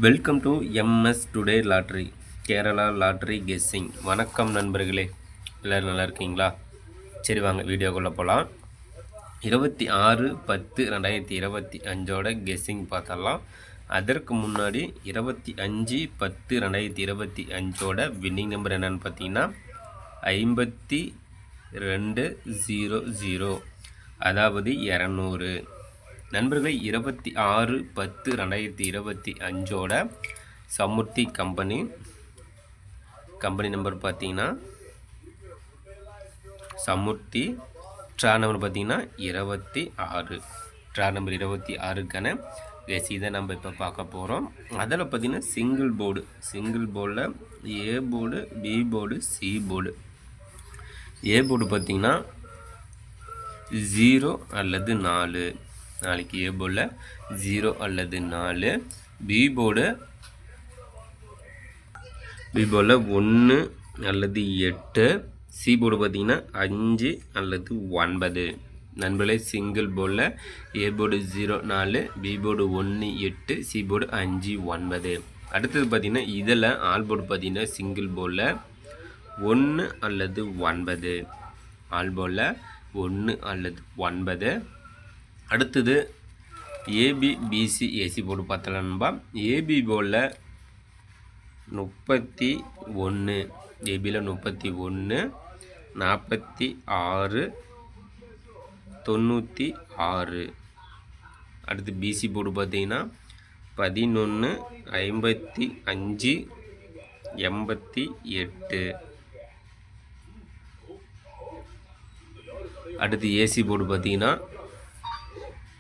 Welcome to MS today lottery Kerala lottery guessing. வணக்கம் நண்பர்களே, எல்லோரும் நல்லா இருக்கீங்களா? சரி வாங்க வீடியோக்குள்ளே போகலாம். 26/10/2025 கெஸ்ஸிங் பார்த்தலாம். அதற்கு முன்னாடி 25/10/2025 வின்னிங் நம்பர் என்னென்னு பார்த்தீங்கன்னா 5200, அதாவது 200. நண்பர்களே, 26/10/2025 சமுர்த்தி கம்பெனி நம்பர் பார்த்தீங்கன்னா சமுர்த்தி ட்ரா நம்பர் பார்த்தீங்கன்னா 26. ட்ரா நம்பர் 26க்கான கெஸ் இதை நம்ம இப்போ பார்க்க போகிறோம். அதில் பார்த்தீங்கன்னா சிங்கிள் போர்டில் A board, B board, C board. A board பார்த்தீங்கன்னா 0 அல்லது 4. நாளைக்கு ஏ போர்டில் 0 அல்லது 4. பி போர்டில் 1 அல்லது 8. சி போர்டு பார்த்திங்கன்னா 5 அல்லது 9. நண்பர்களே, சிங்கிள் போர்டில் A board 0 4, B board 1 8, C board 5 9. அடுத்தது பார்த்திங்கன்னா இதில் ஆல் போர்டு பார்த்திங்கன்னா சிங்கிள் போர்டில் 1 அல்லது 9. ஆல் போர்டில் 1 அல்லது 9. அடுத்தது ஏபி, பிசி, ஏசி போர்டு பார்த்தலாம்பா. ஏபி போர்டில் 31, ஏபியில் 31, 46, 96. அடுத்து பிசி போர்டு பார்த்தீங்கன்னா 11, 55, 88. அடுத்து ஏசி போர்டு பார்த்தீங்கன்னா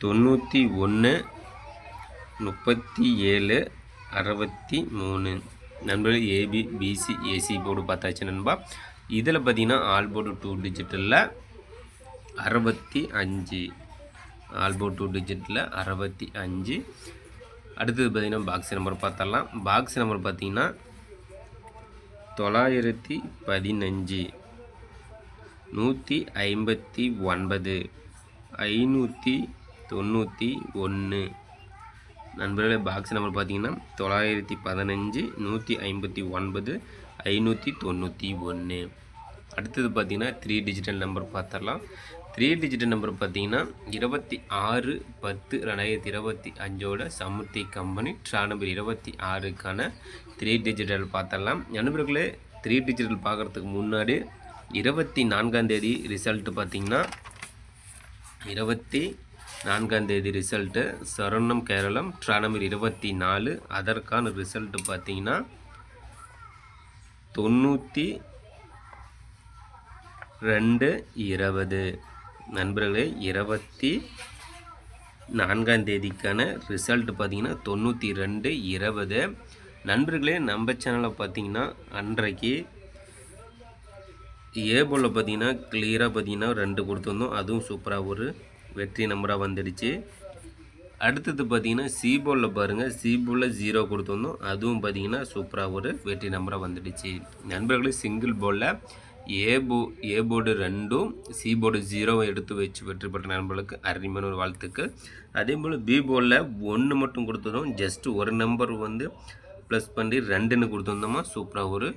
91, 37, 63. நண்பர்கள், ஏபி, பிசி, ஏசி போர்டு பார்த்தாச்சு நண்பா. இதில் பார்த்தீங்கன்னா ஆல் போர்டு 2 டிஜிட்டில் 65. All board 2 டிஜிட்டில் 65. அடுத்தது பார்த்தீங்கன்னா பாக்ஸ் நம்பர் பார்த்தரலாம். பாக்ஸ் நம்பர் பார்த்தீங்கன்னா 915, 159, 591. நண்பர்களே, பாக்ஸ் நம்பர் பார்த்தீங்கன்னா 915, 159, 591. அடுத்தது பார்த்தீங்கன்னா 3 டிஜிட்டல் நம்பர் பார்த்துடலாம். 3 டிஜிட்டல் நம்பர் பார்த்தீங்கன்னா 26/10/2025 சமுர்த்தி கம்பெனி ட்ரா நம்பர் 26க்கான 3 டிஜிட்டல் பார்த்துடலாம். நண்பர்களே, 3 டிஜிட்டல் பார்க்குறதுக்கு முன்னாடி 24ஆம் தேதி ரிசல்ட்டு பார்த்தீங்கன்னா 24ஆம் தேதி ரிசல்ட்டு சரவணம் கேரளம் ட்ரா நம்பர் 24. அதற்கான ரிசல்ட்டு பார்த்தீங்கன்னா 92/20. நண்பர்களே, 24ஆம் தேதிக்கான ரிசல்ட்டு பார்த்தீங்கன்னா 92/20. நண்பர்களே, நம்ம சேனலில் பார்த்தீங்கன்னா அன்றைக்கு ஏ போர்டில் பார்த்தீங்கன்னா கிளியராக பார்த்தீங்கன்னா 2 கொடுத்துருந்தோம். அதுவும் சூப்பராக ஒரு வெற்றி நம்பராக வந்துடுச்சு. அடுத்தது பார்த்தீங்கன்னா சி போர்டில் பாருங்கள், சி போர்டில் 0 கொடுத்துருந்தோம். அதுவும் பார்த்தீங்கன்னா சூப்பராக ஒரு வெற்றி நம்பராக வந்துடுச்சு. நண்பர்களே, சிங்கிள் போர்டில் ஏ போர்டு 2, சி போர்டு 0 எடுத்து வச்சு வெற்றி பெற்ற நண்பர்களுக்கு அருமையான ஒரு வாழ்த்துக்கள். அதே போல் பி போர்டில் 1 மட்டும் கொடுத்துருந்தோம். ஜஸ்ட் ஒரு நம்பர் வந்து ப்ளஸ் பண்ணி 2ன்னு கொடுத்துருந்தோமா சூப்பராக ஒரு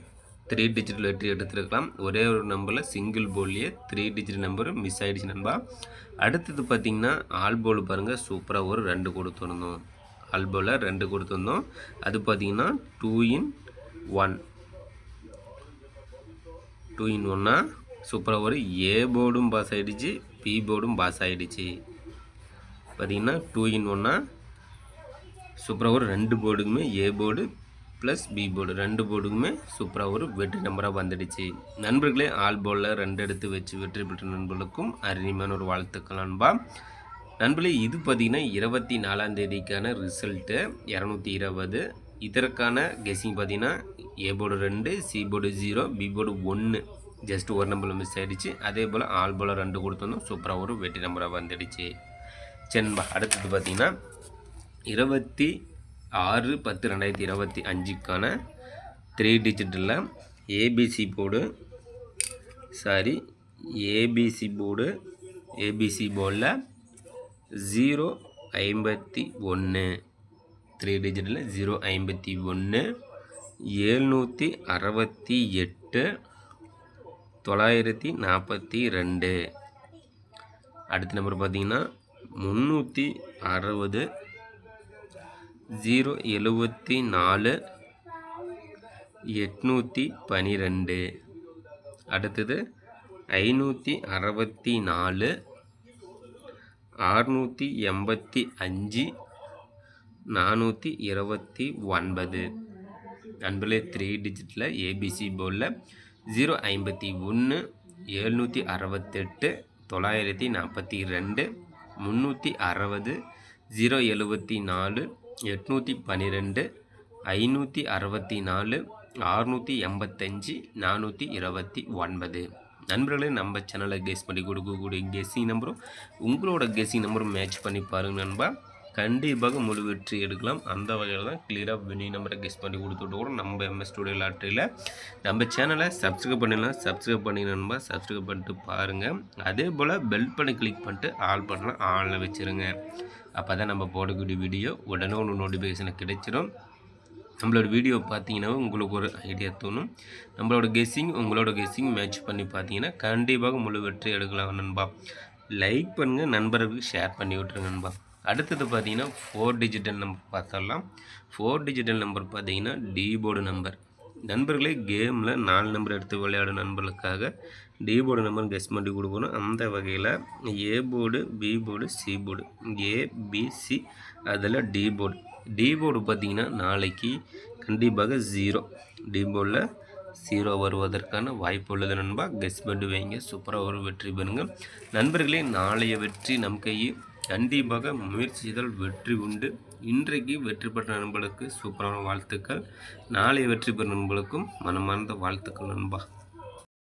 3 டிஜிட் வெற்றி எடுத்துருக்கலாம். ஒரே ஒரு நம்பரில் சிங்கிள் போர்ட்லேயே 3 டிஜிட் நம்பர் மிஸ் ஆகிடுச்சு நண்பா. அடுத்தது பார்த்திங்கன்னா ஆல் போர்டு பாருங்கள், சூப்பராக ஒரு 2 கொடுத்துருந்தோம். ஆல் போர்டில் 2 கொடுத்துருந்தோம். அது பார்த்திங்கன்னா 2 in 1 சூப்பராக ஒரு ஏ போர்டும் பாஸ் ஆகிடுச்சு, பி போர்டும் பாஸ் ஆகிடுச்சு. பார்த்திங்கன்னா 2 in 1 சூப்பராக ஒரு 2 போர்டுக்குமே A board plus B board 2 போர்டுக்குமே சூப்பராக ஒரு வெற்றி நம்பராக வந்துடுச்சு. நண்பர்களே, ஆல் போர்டில் 2 எடுத்து வச்சு வெற்றி பெற்ற நண்பர்களுக்கும் அருமையான ஒரு வாழ்த்துக்கள் நண்பா. நண்பர்களே, இது பார்த்திங்கன்னா 24ஆம் தேதிக்கான ரிசல்ட்டு 220. இதற்கான கெஸ்ஸிங் பார்த்திங்கன்னா A board 2, C board 0, B board 1 just ஒரு நம்பரில் மிஸ் ஆகிடுச்சு. அதே போல் ஆல் போர்டில் 2 கொடுத்துருந்தோம். சூப்பராக ஒரு வெற்றி நம்பராக வந்துடுச்சு. சரி நண்பா, அடுத்தது பார்த்திங்கன்னா 26/10/2025க்கான 3 டிஜிட்டில் ஏபிசி போர்டில் ஏபிசி போர்டில் 051, 3 டிஜிட்டில் 051 768 942. அடுத்த நம்பர் பார்த்தீங்கன்னா 360 074 812. அடுத்தது 564 685 429. நண்பர்களே 3 டிஜிட்டில் ஏபிசி போர்டில் 051 768 942 360 074 812 564 685 429. நண்பர்களே நம்ம சேனலை கெஸ் பண்ணி கொடுக்கக்கூடிய கெஸ்ஸிங் நம்பரும் உங்களோட கெஸ்ஸிங் நம்பரும் மேட்ச் பண்ணி பாருங்கள் நண்பா. கண்டிப்பாக முழு வெற்றி எடுக்கலாம். அந்த வகையில் தான் கிளியராக வினி நம்பரை கெஸ் பண்ணி கொடுத்துட்டு நம்ம எம்எஸ் ஸ்டூடியோ லாட்டரியில் நம்ம சேனலை சப்ஸ்கிரைப் பண்ணிடலாம். சப்ஸ்கிரைப் பண்ணி நண்பா சப்ஸ்கிரைப் பண்ணிட்டு பாருங்கள். அதே போல் பெல் பண்ணி கிளிக் பண்ணிட்டு ஆல் பண்ணலாம், ஆளில் வச்சுருங்க. அப்போ தான் நம்ம போடக்கூடிய வீடியோ உடனே ஒன்று நோட்டிஃபிகேஷனை கிடைச்சிடும். நம்மளோட வீடியோ பார்த்தீங்கன்னா உங்களுக்கு ஒரு ஐடியா தோணும். நம்மளோட கெஸ்ஸிங் உங்களோட கெஸ்ஸிங் மேட்ச் பண்ணி பார்த்தீங்கன்னா கண்டிப்பாக முழு வெற்றி எடுக்கலாம் நண்பா. லைக் பண்ணுங்கள், நண்பர்களுக்கு ஷேர் பண்ணி விட்ருங்க நண்பா. அடுத்தது பார்த்தீங்கன்னா 4 டிஜிட்டல் நம்பர் பார்த்தரலாம். 4 டிஜிட்டல் நம்பர் பார்த்தீங்கன்னா டி போர்டு நம்பர். நண்பர்களே கேமில் 4 நம்பர் எடுத்து விளையாடும் நண்பர்களுக்காக டி போர்டு நம்பர் கெஸ் பண்ணி கொடுக்கணும். அந்த வகையில் A board, B board, C board, ABC அதில் டி போர்டு. டி போர்டு பார்த்தீங்கன்னா நாளைக்கு கண்டிப்பாக 0 டி போர்டில் 0 வருவதற்கான வாய்ப்பு உள்ளது நண்பா. கெஸ் பண்ணி வைங்க, சூப்பராக ஒரு வெற்றி பெறுங்க நண்பர்களே. நாளைய வெற்றி நம் கையில். கண்டிப்பாக முயற்சி செய்தால் வெற்றி உண்டு. இன்றைக்கு வெற்றி பெற்ற நண்பர்களுக்கு சூப்பரான வாழ்த்துக்கள். நாளை வெற்றி பெறும் நண்பர்களுக்கும் மனமார்ந்த வாழ்த்துக்கள் நண்பா.